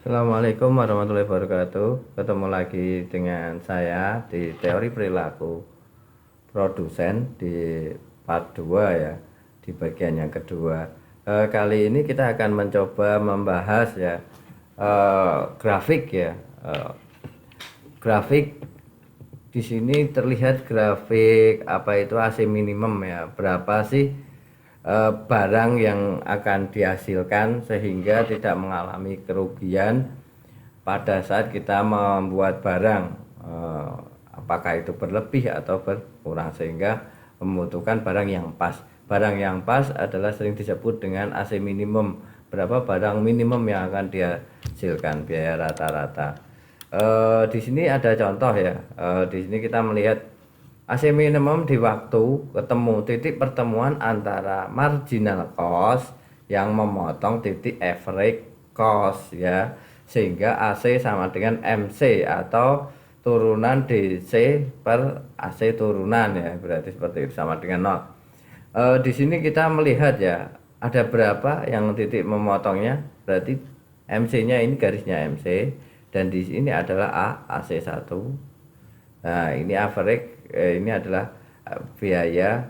Assalamualaikum warahmatullahi wabarakatuh. Ketemu lagi dengan saya di teori perilaku produsen di part 2 ya, di bagian yang kedua. Kali ini kita akan mencoba membahas ya grafik ya. Grafik di sini terlihat grafik apa itu AC minimum ya. Berapa sih barang yang akan dihasilkan sehingga tidak mengalami kerugian pada saat kita membuat barang, apakah itu berlebih atau berkurang, sehingga membutuhkan barang yang pas. Barang yang pas adalah sering disebut dengan AC minimum. Berapa barang minimum yang akan dihasilkan, biaya rata-rata. Di sini ada contoh ya. Di sini kita melihat AC minimum di waktu ketemu titik pertemuan antara marginal cost yang memotong titik average cost ya, sehingga AC sama dengan MC atau turunan DC per AC turunan ya, berarti seperti itu, sama dengan 0. Di sini kita melihat ya, ada berapa yang titik memotongnya, berarti MC-nya ini garisnya MC, dan di sini adalah AC1. Nah, ini average, ini adalah biaya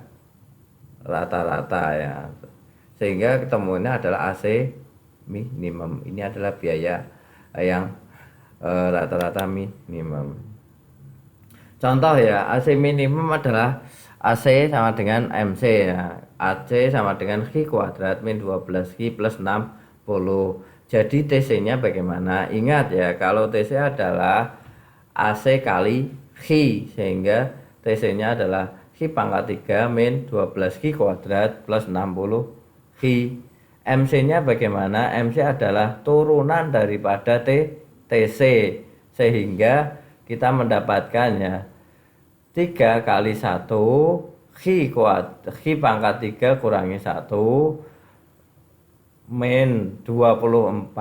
rata-rata ya, sehingga ketemunya adalah AC minimum. Ini adalah biaya yang rata-rata minimum. Contoh ya, AC minimum adalah AC sama dengan MC ya. AC sama dengan Q kuadrat min 12Q plus 60. Jadi TC-nya bagaimana? Ingat ya, kalau TC adalah AC kali Q, sehingga TC-nya adalah Q pangkat 3 min 12Q kuadrat plus 60Q. MC-nya bagaimana? MC adalah turunan daripada TC, sehingga kita mendapatkannya 3 kali 1 Q pangkat 3 kurangi 1 min 24,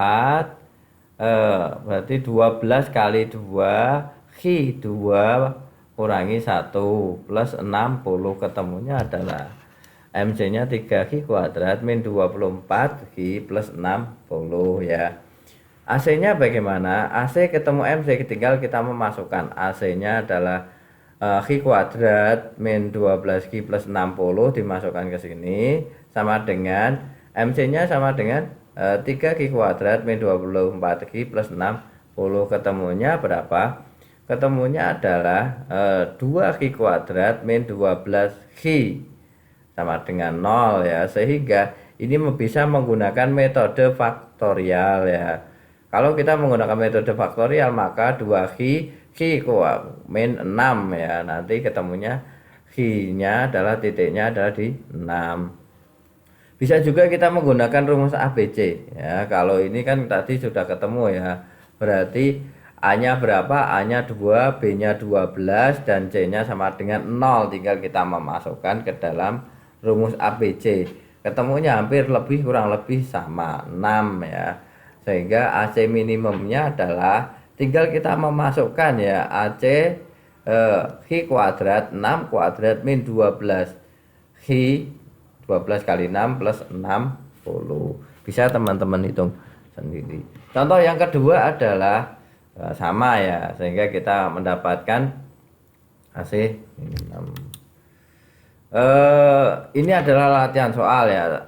berarti 12 kali 2 Q 2 kurangi 1 plus 60. Ketemunya adalah MC-nya 3Q kuadrat min 24 Q plus 60 ya. AC-nya bagaimana? AC ketemu MC, tinggal kita memasukkan AC-nya adalah Q kuadrat min 12Q plus 60 dimasukkan ke sini, sama dengan MC-nya sama dengan 3Q kuadrat min 24Q plus 60. Ketemunya berapa? Ketemunya adalah 2Q kuadrat min 12Q sama dengan 0 ya, sehingga ini bisa menggunakan metode faktorial ya. Kalau kita menggunakan metode faktorial, maka 2Q Q min 6 ya, nanti ketemunya Q-nya adalah titiknya adalah di 6. Bisa juga kita menggunakan rumus ABC ya. Kalau ini kan tadi sudah ketemu ya, berarti A-nya berapa? A-nya 2, B-nya 12, dan C-nya sama dengan 0. Tinggal kita memasukkan ke dalam rumus ABC. Ketemunya hampir kurang lebih sama 6 ya. Sehingga AC minimumnya adalah tinggal kita memasukkan ya, AC Q kuadrat 6 kuadrat min 12 Q 12 kali 6 plus 60. Bisa teman-teman hitung sendiri. Contoh yang kedua adalah sama ya, sehingga kita mendapatkan AC minimum. Ini adalah latihan soal ya.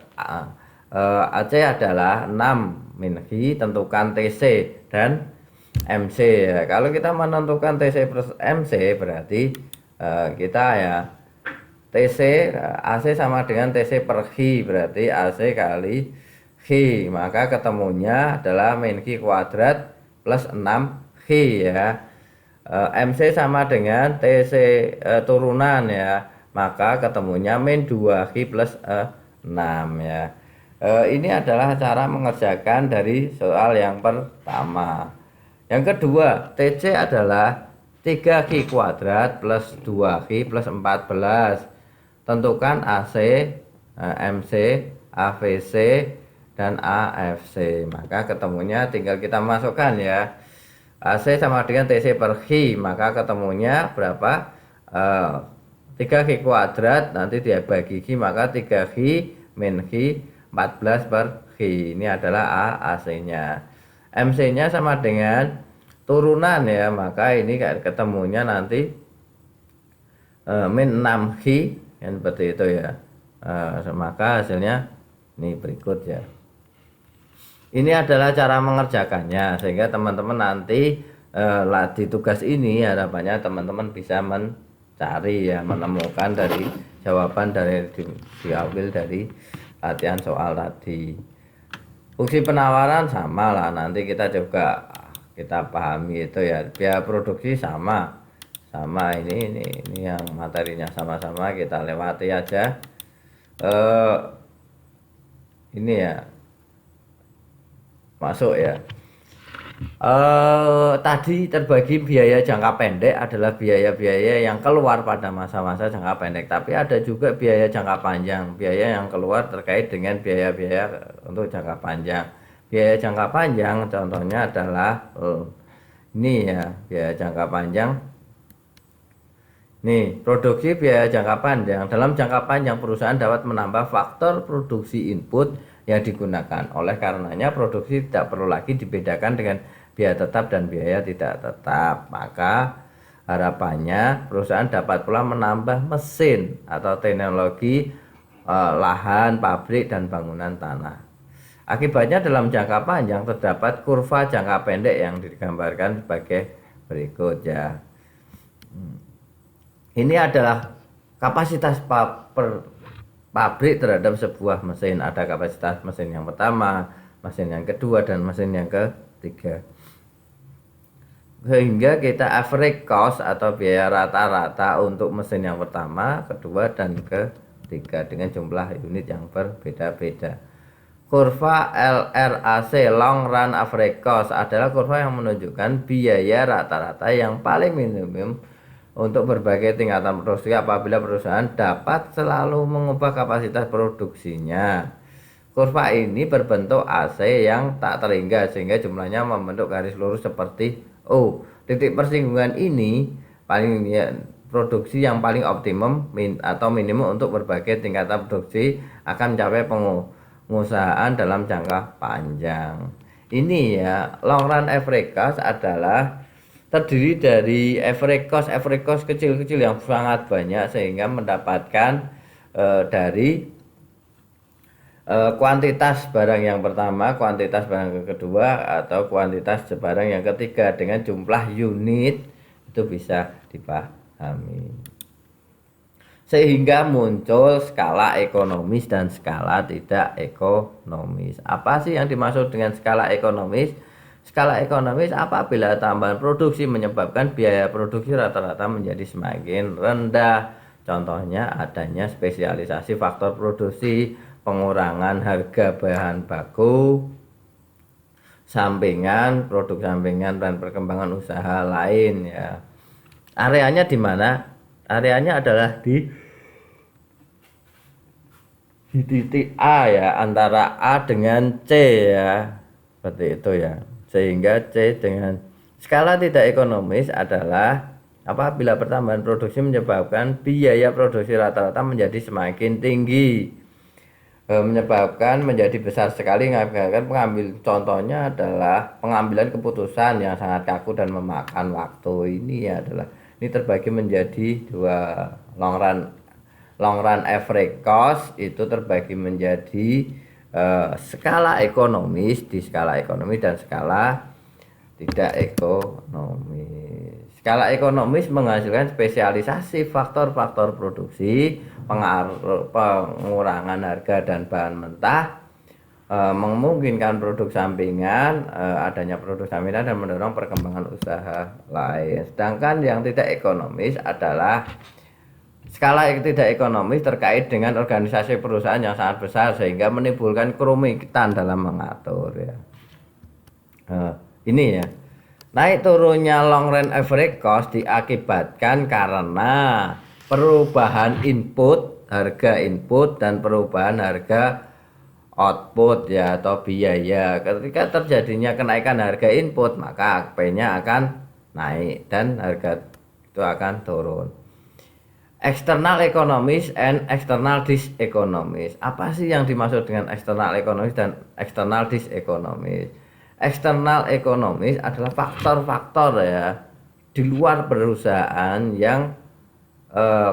AC adalah 6 min Q, tentukan TC dan MC ya. Kalau kita menentukan TC plus MC, berarti kita ya TC AC sama dengan TC per Q, berarti AC kali Q, maka ketemunya adalah min Q kuadrat plus 6Q ya. MC sama dengan TC turunan ya, maka ketemunya min 2Q plus 6 ya. Ini adalah cara mengerjakan dari soal yang pertama. Yang kedua, TC adalah 3Q kuadrat plus 2Q plus 14. Tentukan AC, MC, AVC, dan AFC. Maka ketemunya tinggal kita masukkan ya. AC sama dengan TC per Q, maka ketemunya berapa? 3Q kuadrat, nanti dia bagi Q, maka 3Q min Q 14 per Q. Ini adalah AC-nya. MC-nya sama dengan turunan ya, maka ini ketemunya nanti min 6 Ki kan, seperti itu ya. Maka hasilnya ini berikut ya. Ini adalah cara mengerjakannya, sehingga teman-teman nanti di tugas ini harapannya teman-teman bisa mencari ya, menemukan dari jawaban dari diambil dari latihan soal tadi. Fungsi penawaran sama lah, nanti kita juga kita pahami itu ya. Biaya produksi sama ini yang materinya sama-sama, kita lewati aja. Ini ya masuk ya. Tadi terbagi biaya jangka pendek adalah biaya-biaya yang keluar pada masa-masa jangka pendek, tapi ada juga biaya jangka panjang, biaya yang keluar terkait dengan biaya-biaya untuk jangka panjang. Biaya jangka panjang contohnya adalah ini ya, biaya jangka panjang. Nih, produksi biaya jangka panjang. Dalam jangka panjang perusahaan dapat menambah faktor produksi input yang digunakan. Oleh karenanya produksi tidak perlu lagi dibedakan dengan biaya tetap dan biaya tidak tetap. Maka harapannya perusahaan dapat pula menambah mesin atau teknologi lahan, pabrik, dan bangunan tanah. Akibatnya dalam jangka panjang terdapat kurva jangka pendek yang digambarkan sebagai berikut ya. Ini adalah kapasitas pabrik terhadap sebuah mesin. Ada kapasitas mesin yang pertama, mesin yang kedua, dan mesin yang ketiga. Sehingga kita average cost atau biaya rata-rata untuk mesin yang pertama, kedua, dan ketiga dengan jumlah unit yang berbeda-beda. Kurva LRAC long run average cost adalah kurva yang menunjukkan biaya rata-rata yang paling minimum untuk berbagai tingkatan produksi apabila perusahaan dapat selalu mengubah kapasitas produksinya. Kurva ini berbentuk AC yang tak terhingga sehingga jumlahnya membentuk garis lurus seperti O. Titik persinggungan ini paling ya, produksi yang paling optimum atau minimum untuk berbagai tingkatan produksi akan mencapai pengusahaan dalam jangka panjang. Ini ya, long run average cost adalah terdiri dari average cost kecil-kecil yang sangat banyak sehingga mendapatkan dari kuantitas barang yang pertama, kuantitas barang yang kedua, atau kuantitas barang yang ketiga dengan jumlah unit itu bisa dipahami. Sehingga muncul skala ekonomis dan skala tidak ekonomis. Apa sih yang dimaksud dengan skala ekonomis? Skala ekonomis apabila tambahan produksi menyebabkan biaya produksi rata-rata menjadi semakin rendah. Contohnya adanya spesialisasi faktor produksi, pengurangan harga bahan baku, sampingan, produk sampingan, dan perkembangan usaha lain ya. Areanya di mana? Areanya adalah di titik A ya, antara A dengan C ya. Seperti itu ya. Sehingga C dengan skala tidak ekonomis adalah apabila pertambahan produksi menyebabkan biaya produksi rata-rata menjadi semakin tinggi, menyebabkan menjadi besar sekali, mengakibatkan contohnya adalah pengambilan keputusan yang sangat kaku dan memakan waktu. Ini terbagi menjadi dua. Long run average cost itu terbagi menjadi skala ekonomis, di skala ekonomis dan skala tidak ekonomis. Skala ekonomis menghasilkan spesialisasi faktor-faktor produksi, pengurangan harga dan bahan mentah, memungkinkan produk sampingan, adanya produk sampingan dan mendorong perkembangan usaha lain. Sedangkan yang tidak ekonomis adalah skala tidak ekonomis terkait dengan organisasi perusahaan yang sangat besar sehingga menimbulkan kerumitan dalam mengatur ya. Ini ya. Naik turunnya long run average cost diakibatkan karena perubahan input, harga input, dan perubahan harga output ya atau biaya. Ketika terjadinya kenaikan harga input, maka AKP-nya akan naik dan harga itu akan turun. External economies and external diseconomies. Apa sih yang dimaksud dengan external economies dan external diseconomies? eksternal ekonomis adalah faktor-faktor ya di luar perusahaan yang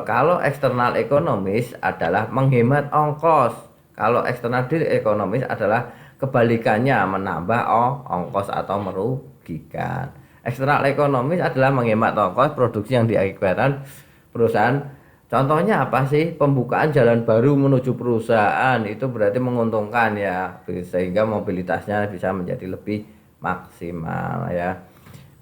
kalau eksternal ekonomis adalah menghemat ongkos, kalau eksternal ekonomis adalah kebalikannya, menambah ongkos atau merugikan. Eksternal ekonomis adalah menghemat ongkos produksi yang diakibatkan perusahaan. Contohnya apa sih? Pembukaan jalan baru menuju perusahaan itu berarti menguntungkan ya, sehingga mobilitasnya bisa menjadi lebih maksimal ya.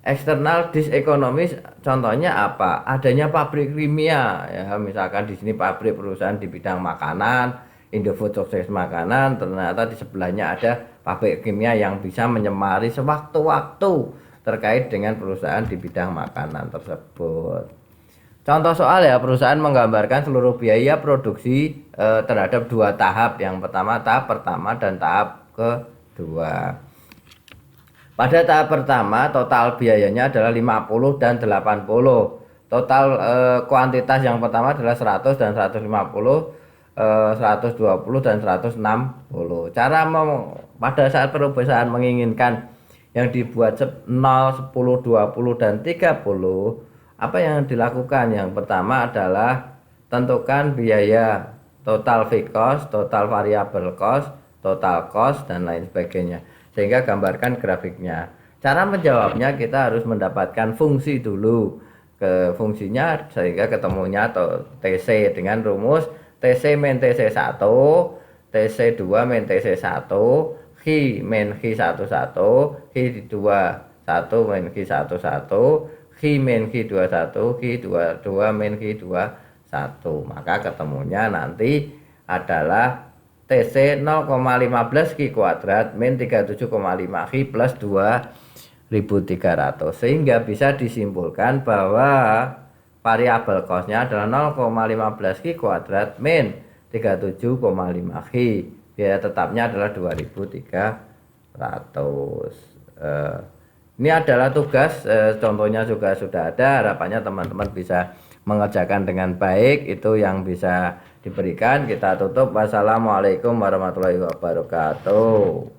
Eksternal disekonomis contohnya apa? Adanya pabrik kimia ya, misalkan di sini pabrik perusahaan di bidang makanan, Indofood sukses makanan, ternyata di sebelahnya ada pabrik kimia yang bisa menyemari sewaktu-waktu terkait dengan perusahaan di bidang makanan tersebut. Contoh soal ya, perusahaan menggambarkan seluruh biaya produksi terhadap dua tahap. Yang pertama tahap pertama dan tahap kedua. Pada tahap pertama total biayanya adalah 50 dan 80. Total kuantitas yang pertama adalah 100 dan 150, 120 dan 160. Pada saat perusahaan menginginkan yang dibuat 0, 10, 20 dan 30, apa yang dilakukan? Yang pertama adalah tentukan biaya total fixed cost, total variable cost, total cost dan lain sebagainya. Sehingga gambarkan grafiknya. Cara menjawabnya kita harus mendapatkan fungsi dulu, ke fungsinya sehingga ketemunya atau TC dengan rumus TC min TC1, TC2 min TC1, Q min Q11, Q21 min Q11, Q min Q21, Q22 min Q21. Maka ketemunya nanti adalah TC 0,15 Q kuadrat min 37,5 Q plus 2300, sehingga bisa disimpulkan bahwa variabel costnya adalah 0,15 Q kuadrat min 37,5 Q. Biaya tetapnya adalah 2300. Ini adalah tugas, contohnya juga sudah ada, harapannya teman-teman bisa mengerjakan dengan baik. Itu yang bisa diberikan. Kita tutup. Wassalamualaikum warahmatullahi wabarakatuh.